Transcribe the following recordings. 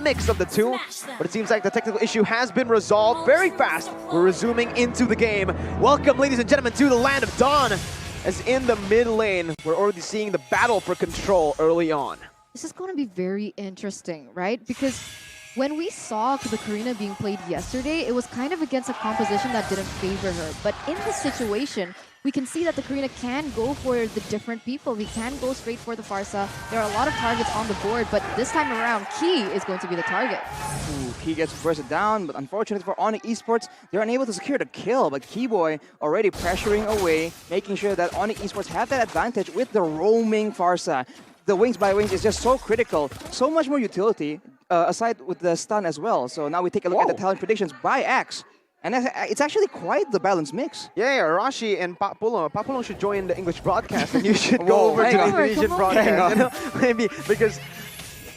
mix of the two, but it seems like the technical issue has been resolved very fast. We're resuming into the game. Welcome, ladies and gentlemen, to the Land of Dawn. As in the mid lane, we're already seeing the battle for control early on. This is going to be very interesting, right? Because when we saw the Karina being played yesterday, it was kind of against a composition that didn't favor her. But in this situation, we can see that the Karina can go for the different people. We can go straight for the Pharsa. There are a lot of targets on the board, but this time around, Key is going to be the target. Ooh, Key gets bursted down, but unfortunately for ONIC Esports, they're unable to secure the kill. But Keyboy already pressuring away, making sure that ONIC Esports have that advantage with the roaming Pharsa. The wings by wings is just so critical, so much more utility, aside with the stun as well. So now we take a look at the talent predictions by Axe. And it's actually quite the balanced mix. Yeah, Arashi and Papulong should join the English broadcast, and you should go Whoa, over to the hang on. Indonesian broadcast. Hang on. You know? Maybe because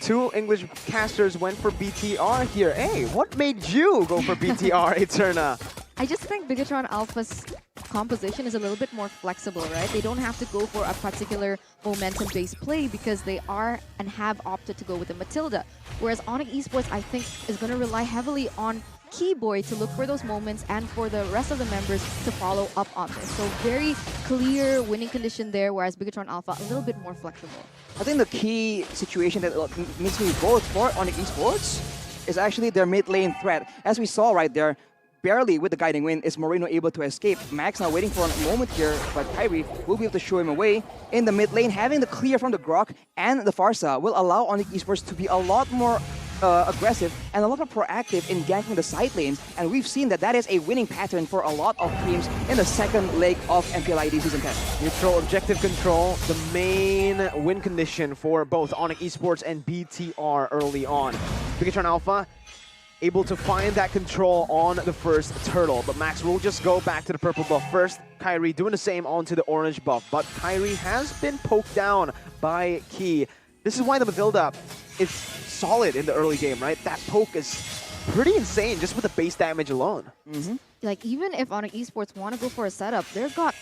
two English casters went for BTR here. Hey, what made you go for BTR, Eterna? I just think BIGETRON Alpha's composition is a little bit more flexible, right? They don't have to go for a particular momentum-based play because they are and have opted to go with the Matilda. Whereas ONIC Esports, I think, is going to rely heavily on Keyboy to look for those moments and for the rest of the members to follow up on this. So very clear winning condition there, whereas BIGETRON Alpha a little bit more flexible. I think the key situation that makes me vote for ONIC Esports is actually their mid lane threat. As we saw right there, barely with the guiding wind is Moreno able to escape. Max now waiting for a moment here, but Kyrie will be able to show him away. In the mid lane, having the clear from the Grok and the Pharsa will allow ONIC Esports to be a lot more aggressive and a lot more proactive in ganking the side lanes. And we've seen that that is a winning pattern for a lot of teams in the second leg of MPL ID Season 10. Neutral objective control, the main win condition for both ONIC Esports and BTR early on. BIGETRON Alpha able to find that control on the first turtle, but Max will just go back to the purple buff first. Kyrie doing the same onto the orange buff, but Kyrie has been poked down by Key. This is why the Matilda is solid in the early game, right? That poke is pretty insane just with the base damage alone. Like, even if ONIC Esports want to go for a setup, they're caught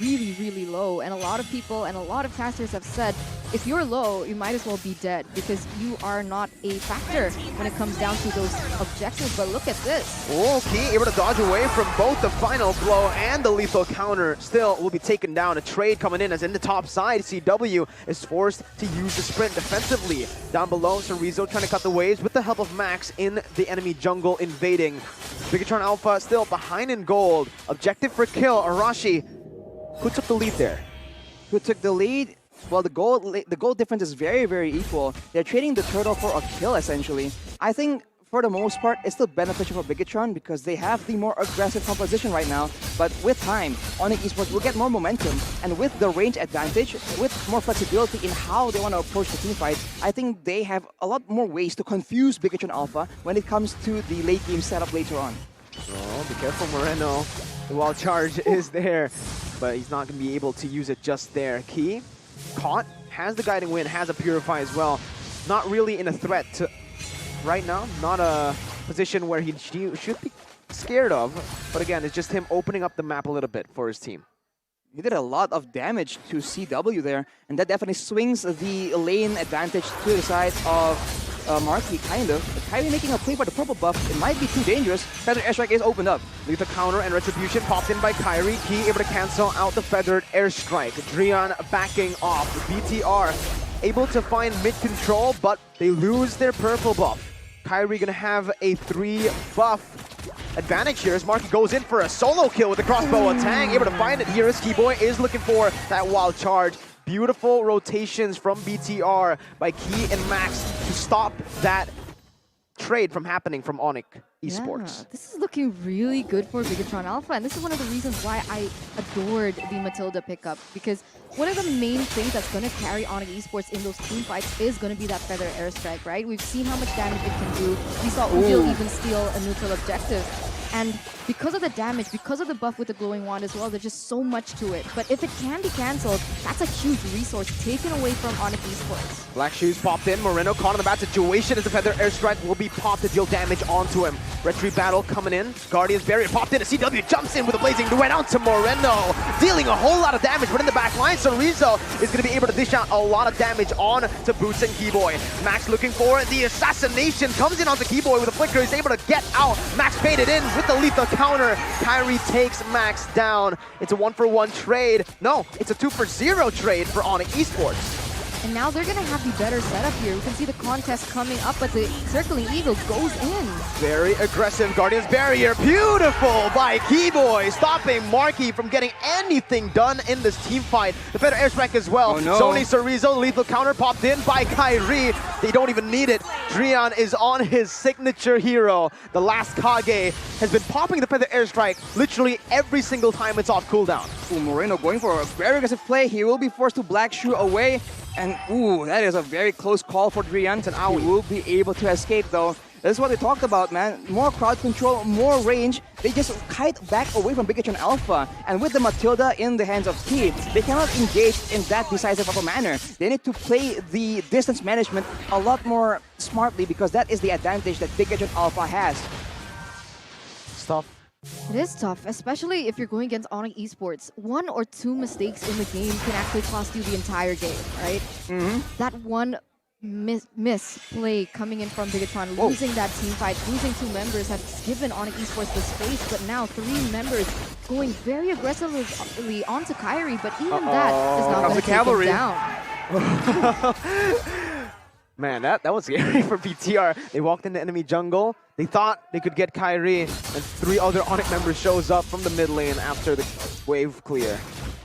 really, really low. And a lot of people and a lot of casters have said, if you're low, you might as well be dead because you are not a factor when it comes down to those objectives. But look at this. Okay, able to dodge away from both the final blow and the lethal counter. Still will be taken down. A trade coming in as in the top side. CW is forced to use the sprint defensively. Down below, Cerezo trying to cut the waves with the help of Max in the enemy jungle invading. BIGETRON Alpha still behind in gold. Objective for kill, Arashi. Who took the lead there? Who took the lead? Well, the gold difference is very, very equal. They're trading the turtle for a kill, essentially. I think, for the most part, it's still beneficial for BIGETRON because they have the more aggressive composition right now. But with time, ONIC Esports will get more momentum. And with the range advantage, with more flexibility in how they want to approach the teamfight, I think they have a lot more ways to confuse BIGETRON Alpha when it comes to the late game setup later on. Oh, be careful, Moreno. The wild charge is there, but he's not going to be able to use it just there. Key, caught, has the guiding wind, has a purify as well. Not really in a threat to right now, not a position where he should be scared of. But again, it's just him opening up the map a little bit for his team. He did a lot of damage to CW there, and that definitely swings the lane advantage to the side of Marky, kind of. But Kyrie making a play for the purple buff, it might be too dangerous. Feathered Airstrike is opened up. Lethal counter and retribution popped in by Kyrie. Key able to cancel out the feathered airstrike. Drian backing off. BTR able to find mid control, but they lose their purple buff. Kyrie gonna have a 3 buff advantage here as Marky goes in for a solo kill with the crossbow attack. Able to find it here as Keyboy is looking for that wild charge. Beautiful rotations from BTR by Key and Max to stop that trade from happening from ONIC Esports. Yeah, this is looking really good for BIGETRON Alpha, and this is one of the reasons why I adored the Matilda pickup, because one of the main things that's going to carry ONIC Esports in those team fights is going to be that feather airstrike, right? We've seen how much damage it can do. We saw Ujil even steal a neutral objective. And because of the damage, because of the buff with the glowing wand as well, there's just so much to it. But if it can be cancelled, that's a huge resource taken away from ONIC Esports. Black Shoes popped in. Moreno caught in the bad situation as the Feather Airstrike will be popped to deal damage onto him. Retry Battle coming in. Guardian's Barrier popped in. A CW jumps in with a Blazing Duet onto Moreno, dealing a whole lot of damage. But in the back line, Sorizo is going to be able to dish out a lot of damage on to Boots and Keyboy. Max looking for the assassination. Comes in onto Keyboy with a flicker. He's able to get out. Max baited in with the lethal counter. Kyrie takes Max down. It's a 1-for-1 trade. No, it's a 2-for-0 trade for ONIC Esports. And now they're going to have the better setup here. We can see the contest coming up, but the Circling Eagle goes in. Very aggressive Guardian's Barrier. Beautiful by Keyboy, stopping Marky from getting anything done in this team fight. The better airstrike as well. Oh, no. Sony Sorizo, lethal counter popped in by Kyrie. They don't even need it. Drian is on his signature hero. The last Kage has been popping the feather airstrike literally every single time it's off cooldown. Ooh, Moreno going for a very aggressive play. He will be forced to Black Shoe away. And ooh, that is a very close call for Drian. He will be able to escape though. This is what we talked about, man. More crowd control, more range. They just kite back away from BIGETRON Alpha. And with the Matilda in the hands of T, they cannot engage in that decisive of a manner. They need to play the distance management a lot more smartly because that is the advantage that BIGETRON Alpha has. Stuff. It is tough, especially if you're going against ONIC Esports. 1 or 2 mistakes in the game can actually cost you the entire game, right? That one misplay coming in from BIGETRON, losing that team fight, losing 2 members has given ONIC Esports the space, but now 3 members going very aggressively onto Kyrie, but even that is not going to take him down. Man, that was scary for BTR. They walked into enemy jungle. They thought they could get Kyrie, and 3 other ONIC members shows up from the mid lane after the wave clear.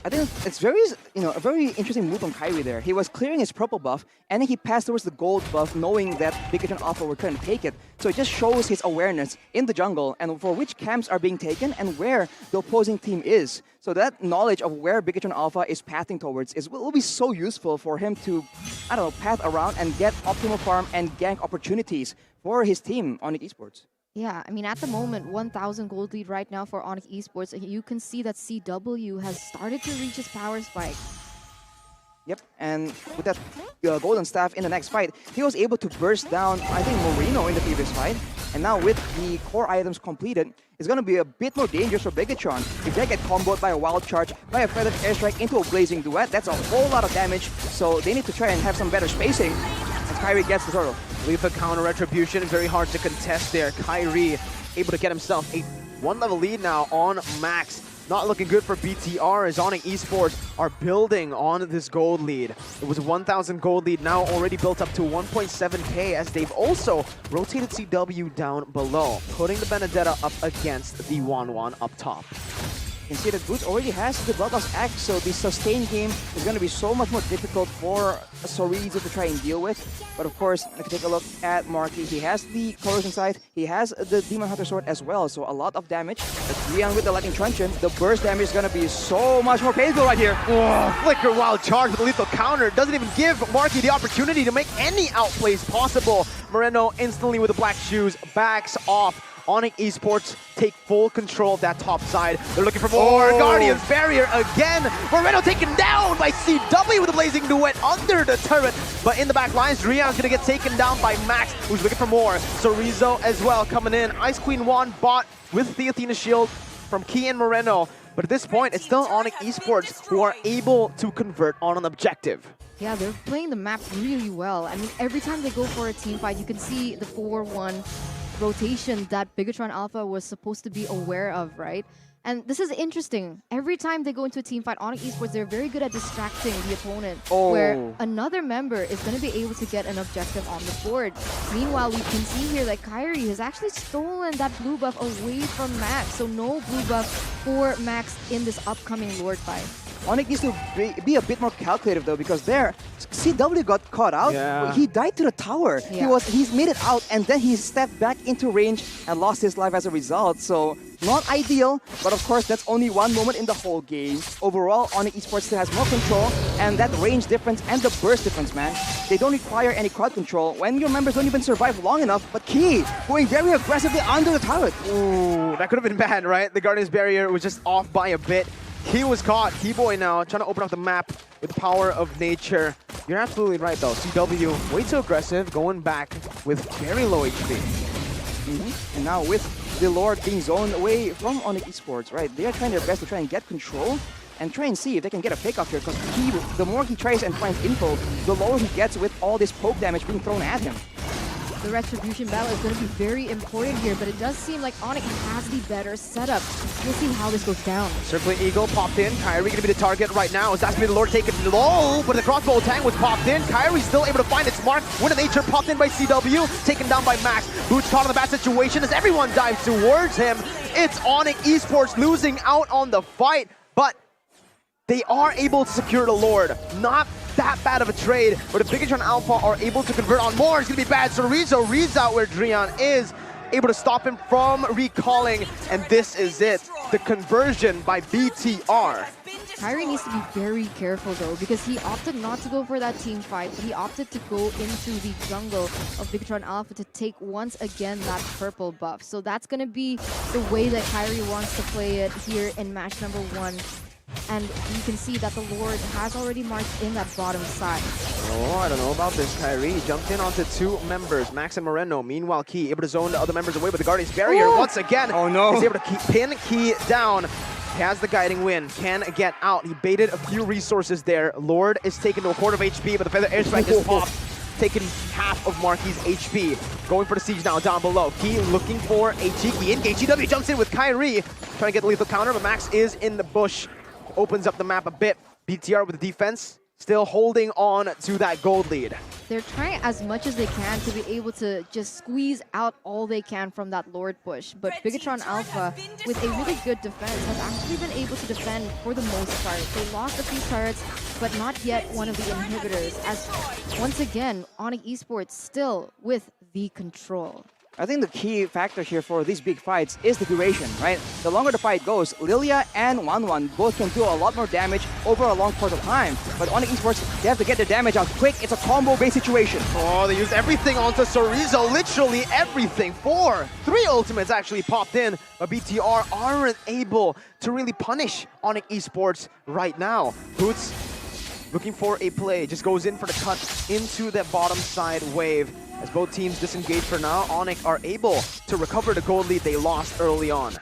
I think it's very, a very interesting move from Kyrie there. He was clearing his purple buff, and then he passed towards the gold buff, knowing that BIGETRON Alpha were trying to take it. So it just shows his awareness in the jungle and for which camps are being taken and where the opposing team is. So that knowledge of where BIGETRON Alpha is pathing towards will be so useful for him to, I don't know, path around and get optimal farm and gank opportunities for his team, ONIC Esports. Yeah, I mean, at the moment, 1,000 gold lead right now for ONIC Esports. And you can see that CW has started to reach his power spike. Yep, and with that golden staff in the next fight, he was able to burst down, I think, Moreno in the previous fight. And now with the core items completed, it's going to be a bit more dangerous for BIGETRON. If they get comboed by a wild charge, by a feathered airstrike into a blazing duet, that's a whole lot of damage. So they need to try and have some better spacing as Kyrie gets the turtle. Lethal counter retribution, very hard to contest there. Kyrie able to get himself a 1-level lead now on Max. Not looking good for BTR as ONIC Esports are building on this gold lead. It was a 1,000 gold lead, now already built up to 1.7k as they've also rotated CW down below, putting the Benedetta up against the 1-1 up top. You can see that Boots already has the Bloodlust Axe, so the sustained game is going to be so much more difficult for Sorizo to try and deal with. But of course, if you take a look at Marky, he has the Corrosion Scythe, he has the Demon Hunter Sword as well, so a lot of damage. But Rian with the Lightning Truncheon, the burst damage is going to be so much more painful right here. Oh, flicker wild charge with a lethal counter. Doesn't even give Marky the opportunity to make any outplays possible. Moreno instantly with the black shoes backs off. ONIC Esports take full control of that top side. They're looking for more. Guardian's Barrier again. Moreno taken down by CW with a blazing duet under the turret. But in the back lines, Rian's going to get taken down by Max, who's looking for more. Sorizo as well coming in. Ice Queen Wand bought with the Athena Shield from Key and Moreno. But at this point, it's still ONIC Esports who are able to convert on an objective. Yeah, they're playing the map really well. I mean, every time they go for a team fight, you can see the 4-1 rotation that BIGETRON Alpha was supposed to be aware of, right? And this is interesting. Every time they go into a team fight, ONIC Esports, they're very good at distracting the opponent, where another member is going to be able to get an objective on the board. Meanwhile, we can see here that Kyrie has actually stolen that blue buff away from Max, so no blue buff for Max in this upcoming Lord fight. ONIC needs to be a bit more calculative though, because there, CW got caught out. Yeah. He died to the tower. Yeah. He's made it out, and then he stepped back into range and lost his life as a result. So Not ideal, but of course, that's only one moment in the whole game. Overall, ONIC Esports still has more control, and that range difference and the burst difference, man. They don't require any crowd control when your members don't even survive long enough, but Key going very aggressively under the turret. Ooh, that could have been bad, right? The Guardian's barrier was just off by a bit. He was caught. Keyboy now trying to open up the map with the power of nature. You're absolutely right, though. CW, way too aggressive, going back with very low HP. And now with the Lord being zoned away from ONIC Esports, right? They are trying their best to try and get control and try and see if they can get a pick off here, because the more he tries and finds info, the lower he gets with all this poke damage being thrown at him. The Retribution battle is going to be very important here, but it does seem like ONIC has the better setup. We'll see how this goes down. Circling Eagle popped in. Kyrie going to be the target right now. Is that's going to be the Lord taking low, but the crossbow tang was popped in. Kyrie still able to find its mark. Wind of Nature popped in by CW, taken down by Max. Boots caught in the bad situation as everyone dives towards him. It's ONIC Esports losing out on the fight, but they are able to secure the Lord. Not that bad of a trade, but if BIGETRON Alpha are able to convert on more, it's going to be bad. So Rizzo reads out where Drian is, able to stop him from recalling, and this is it. The conversion by BTR. Kyrie needs to be very careful though, because he opted not to go for that team fight, but he opted to go into the jungle of BIGETRON Alpha to take once again that purple buff. So that's going to be the way that Kyrie wants to play it here in match number 1. And you can see that the Lord has already marched in that bottom side. Oh, I don't know about this. Kyrie jumped in onto 2 members, Max and Moreno. Meanwhile, Key able to zone the other members away, but the Guardian's barrier once again. Oh no! He's able to pin Key down. He has the guiding win, can get out. He baited a few resources there. Lord is taken to a quarter of HP, but the Feather Airstrike is popped, taking half of Marky's HP. Going for the siege now down below. Key looking for a cheeky engage. GW jumps in with Kyrie, trying to get the lethal counter, but Max is in the bush. Opens up the map a bit. BTR with the defense, still holding on to that gold lead. They're trying as much as they can to be able to just squeeze out all they can from that Lord push. But BIGETRON Alpha, with a really good defense, has actually been able to defend for the most part. They lost a few turrets, but not yet one of the inhibitors. As once again, ONIC Esports still with the control. I think the key factor here for these big fights is the duration, right? The longer the fight goes, Lilia and Wanwan both can do a lot more damage over a long course of time. But ONIC Esports, they have to get their damage out quick. It's a combo-based situation. Oh, they used everything onto Sorizo, literally everything. 3 ultimates actually popped in, but BTR aren't able to really punish ONIC Esports right now. Boots looking for a play, just goes in for the cut into that bottom side wave. As both teams disengage for now, ONIC are able to recover the gold lead they lost early on.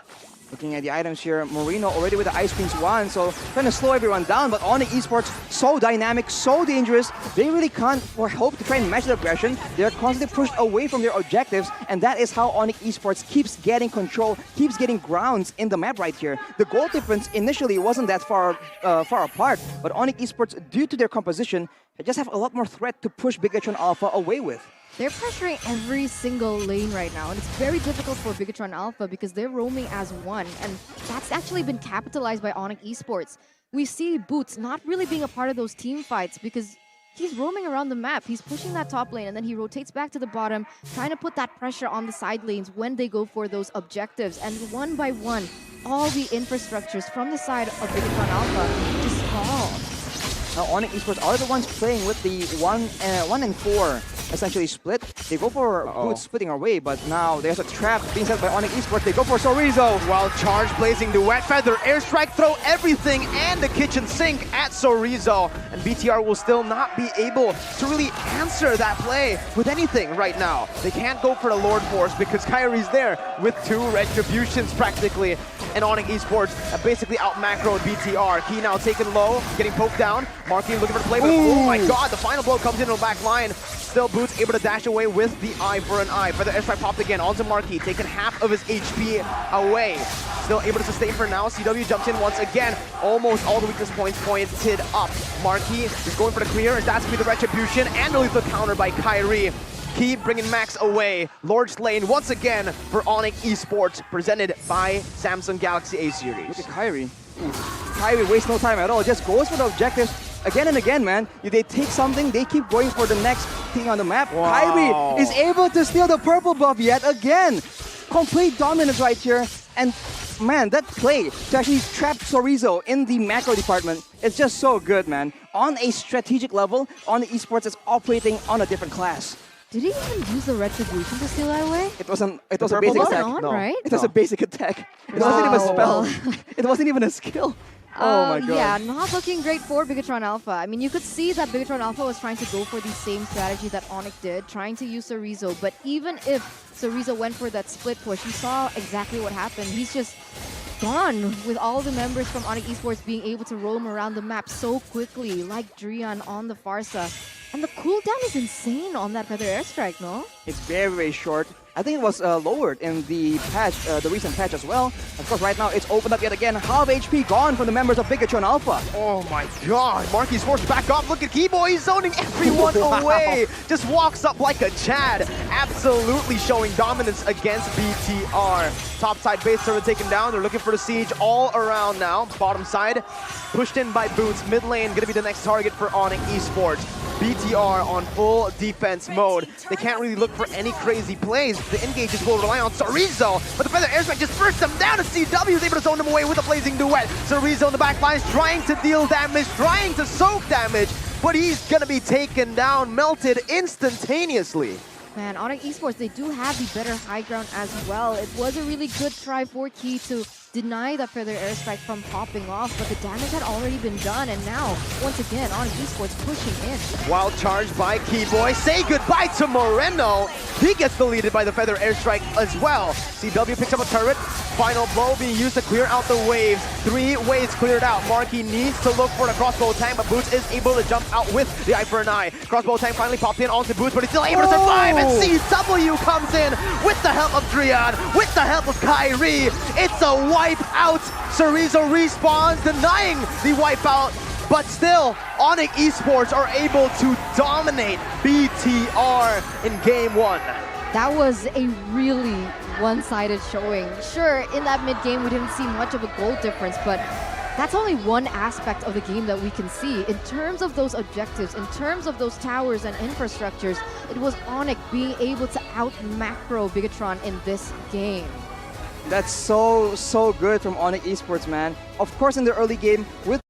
Looking at the items here, Marino already with the Ice Queens 1, so trying to slow everyone down, but ONIC Esports, so dynamic, so dangerous, they really can't or hope to try and match the aggression. They're constantly pushed away from their objectives, and that is how ONIC Esports keeps getting control, keeps getting grounds in the map right here. The goal difference initially wasn't that far apart, but ONIC Esports, due to their composition, just have a lot more threat to push BIGETRON Alpha away with. They're pressuring every single lane right now, and it's very difficult for BIGETRON Alpha because they're roaming as one, and that's actually been capitalized by ONIC Esports. We see Boots not really being a part of those team fights because he's roaming around the map. He's pushing that top lane, and then he rotates back to the bottom, trying to put that pressure on the side lanes when they go for those objectives. And one by one, all the infrastructures from the side of BIGETRON Alpha just fall. Now, ONIC Esports are the ones playing with the 1 and 4 essentially split. They go for Boots splitting away, but now there's a trap being set by ONIC Esports. They go for Sorizo. While charge blazing the wet feather, airstrike, throw everything and the kitchen sink at Sorizo. And BTR will still not be able to really answer that play with anything right now. They can't go for the Lord Force because Kyrie's there with 2 retributions practically. And ONIC Esports basically out macroed BTR. Key now taken low, getting poked down. Marky looking for the play, but oh my god, the final blow comes into the back line. Still Boots able to dash away with the eye for an eye. Feather airstrike popped again onto Marky, taking half of his HP away. Still able to sustain for now. CW jumps in once again. Almost all the weakness points pointed up. Marky is going for the clear, and that's going to be the retribution and the lethal counter by Kyrie. Key bringing Max away. Lord slain once again for ONIC Esports, presented by Samsung Galaxy A series. Look at Kyrie. Kyrie wastes no time at all. Just goes for the objectives again and again, man. If they take something, they keep going for the next thing on the map. Wow. Kyrie is able to steal the purple buff yet again. Complete dominance right here. And man, that play to actually trap Chorizo in the macro department is just so good, man. On a strategic level, ONIC Esports is operating on a different class. Did he even use the retribution to steal that away? It was a purple basic buff? attack. On, No. right? It was a basic attack. It wasn't even a spell. Wow. It wasn't even a skill. Oh my god. Yeah, not looking great for BIGETRON Alpha. I mean, you could see that BIGETRON Alpha was trying to go for the same strategy that ONIC did, trying to use Chorizo. But even if Chorizo went for that split push, you saw exactly what happened. He's just gone with all the members from ONIC Esports being able to roam around the map so quickly, like Drian on the Farsa. And the cooldown is insane on that Feather Airstrike, no? It's very, very short. I think it was lowered in the patch, the recent patch as well. Of course, right now it's opened up yet again. Half HP gone from the members of BIGETRON Alpha. Oh my god, Marky's forced back up. Look at Keyboy, he's zoning everyone away. Just walks up like a Chad. Absolutely showing dominance against BTR. Top side base server taken down. They're looking for the siege all around now. Bottom side, pushed in by Boots. Mid lane, gonna be the next target for ONIC Esports. BTR on full defense mode. They can't really look for any crazy plays. The engages will rely on Chorizo, but the Feather Airstrike just bursts them down, and CW is able to zone them away with a blazing duet. Chorizo in the back line is trying to deal damage, trying to soak damage, but he's gonna be taken down, melted instantaneously. Man, ONIC Esports, they do have the better high ground as well. It was a really good try for Key to deny that Feather Airstrike from popping off, but the damage had already been done, and now, once again, ONIC Esports pushing in. Wild charge by Keyboy. Say goodbye to Moreno. He gets deleted by the Feather Airstrike as well. CW picks up a turret. Final blow being used to clear out the waves. 3 waves cleared out. Marky needs to look for the crossbow tank, but Boots is able to jump out with the eye for an eye. Crossbow tank finally popped in onto Boots, but he's still able to survive, and CW comes in with the help of Drian, with the help of Kyrie. It's a wipe out. Chorizo respawns, denying the wipeout, but still, ONIC Esports are able to dominate BTR in game 1. That was a really one-sided showing. Sure, in that mid-game, we didn't see much of a goal difference, but that's only one aspect of the game that we can see. In terms of those objectives, in terms of those towers and infrastructures, it was ONIC being able to out-macro BIGETRON in this game. That's so good from ONIC Esports, man. Of course, in the early game, with